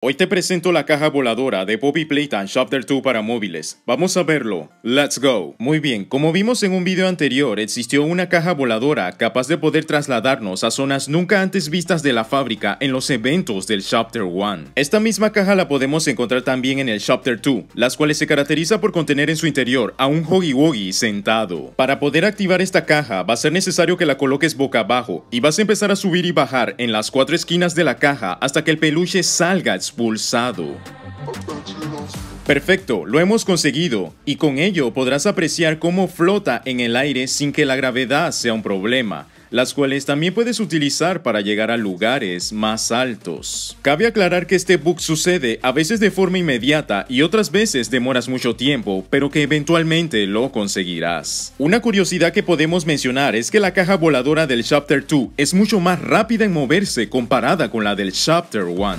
Hoy te presento la caja voladora de Poppy Playtime Chapter 2 para móviles. Vamos a verlo. Let's go. Muy bien, como vimos en un video anterior, existió una caja voladora capaz de poder trasladarnos a zonas nunca antes vistas de la fábrica en los eventos del Chapter 1. Esta misma caja la podemos encontrar también en el Chapter 2, las cuales se caracteriza por contener en su interior a un Huggy Wuggy sentado. Para poder activar esta caja va a ser necesario que la coloques boca abajo y vas a empezar a subir y bajar en las 4 esquinas de la caja hasta que el peluche salga expulsado. Perfecto, lo hemos conseguido, y con ello podrás apreciar cómo flota en el aire sin que la gravedad sea un problema, las cuales también puedes utilizar para llegar a lugares más altos. Cabe aclarar que este bug sucede a veces de forma inmediata y otras veces demoras mucho tiempo, pero que eventualmente lo conseguirás. Una curiosidad que podemos mencionar es que la caja voladora del Chapter 2 es mucho más rápida en moverse comparada con la del Chapter 1.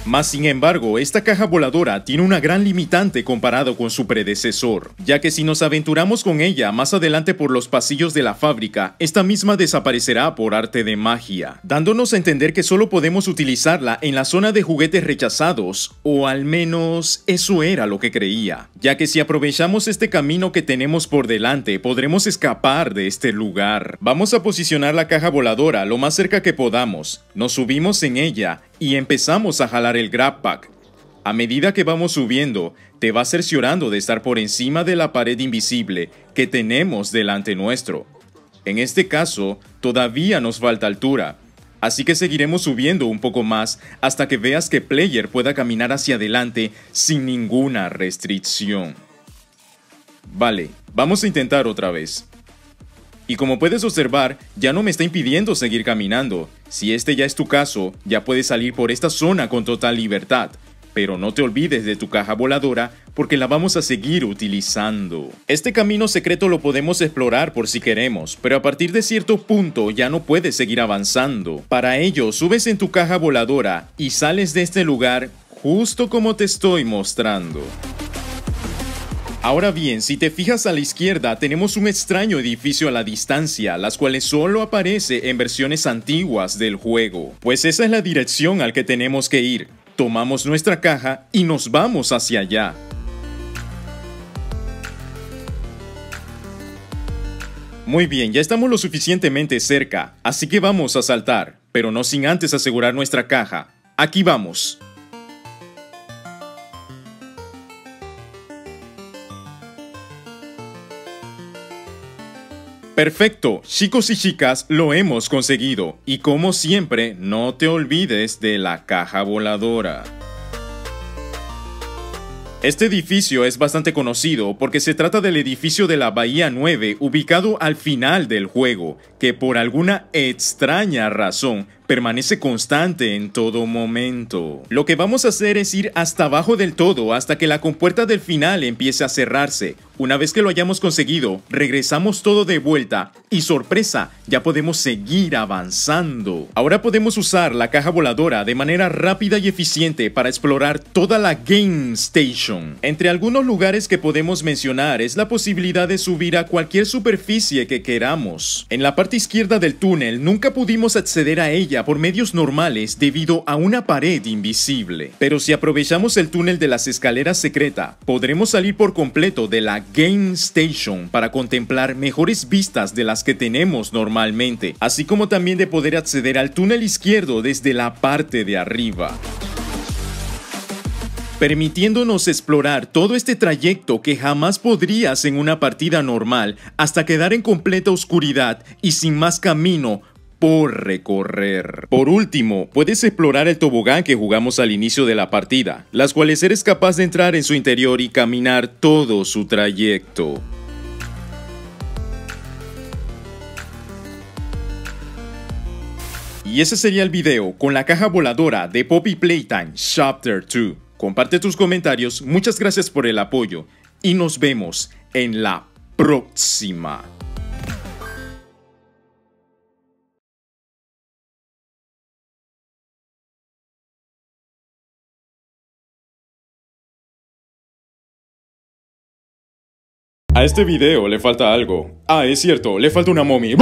Mas sin embargo, esta caja voladora tiene una gran limitante comparado con su predecesor, ya que si nos aventuramos con ella más adelante por los pasillos de la fábrica, esta misma desaparecerá por arte de magia, dándonos a entender que solo podemos utilizarla en la zona de juguetes rechazados, o al menos eso era lo que creía, ya que si aprovechamos este camino que tenemos por delante, podremos escapar de este lugar. Vamos a posicionar la caja voladora lo más cerca que podamos, nos subimos en ella y empezamos a jalar el grab pack. A medida que vamos subiendo, te vas cerciorando de estar por encima de la pared invisible que tenemos delante nuestro. En este caso, todavía nos falta altura, así que seguiremos subiendo un poco más hasta que veas que Player pueda caminar hacia adelante sin ninguna restricción. Vale, vamos a intentar otra vez. Y como puedes observar, ya no me está impidiendo seguir caminando. Si este ya es tu caso, ya puedes salir por esta zona con total libertad. Pero no te olvides de tu caja voladora porque la vamos a seguir utilizando. Este camino secreto lo podemos explorar por si queremos, pero a partir de cierto punto ya no puedes seguir avanzando. Para ello, subes en tu caja voladora y sales de este lugar justo como te estoy mostrando. Ahora bien, si te fijas a la izquierda, tenemos un extraño edificio a la distancia, las cuales solo aparece en versiones antiguas del juego. Pues esa es la dirección al que tenemos que ir. Tomamos nuestra caja y nos vamos hacia allá. Muy bien, ya estamos lo suficientemente cerca, así que vamos a saltar, pero no sin antes asegurar nuestra caja. Aquí vamos. Perfecto, chicos y chicas, lo hemos conseguido. Y como siempre, no te olvides de la caja voladora. Este edificio es bastante conocido porque se trata del edificio de la Bahía 9 ubicado al final del juego, que por alguna extraña razón permanece constante en todo momento. Lo que vamos a hacer es ir hasta abajo del todo hasta que la compuerta del final empiece a cerrarse. Una vez que lo hayamos conseguido, regresamos todo de vuelta y sorpresa, ya podemos seguir avanzando. Ahora podemos usar la caja voladora de manera rápida y eficiente para explorar toda la Game Station. Entre algunos lugares que podemos mencionar es la posibilidad de subir a cualquier superficie que queramos. En la parte izquierda del túnel nunca pudimos acceder a ella por medios normales debido a una pared invisible. Pero si aprovechamos el túnel de las escaleras secreta, podremos salir por completo de la Game Station para contemplar mejores vistas de las que tenemos normalmente, así como también de poder acceder al túnel izquierdo desde la parte de arriba, permitiéndonos explorar todo este trayecto que jamás podrías en una partida normal hasta quedar en completa oscuridad y sin más camino por recorrer. Por último, puedes explorar el tobogán que jugamos al inicio de la partida, las cuales eres capaz de entrar en su interior y caminar todo su trayecto. Y ese sería el video con la caja voladora de Poppy Playtime Chapter 2. Comparte tus comentarios, muchas gracias por el apoyo y nos vemos en la próxima. A este video le falta algo. Ah, es cierto, le falta una mommy.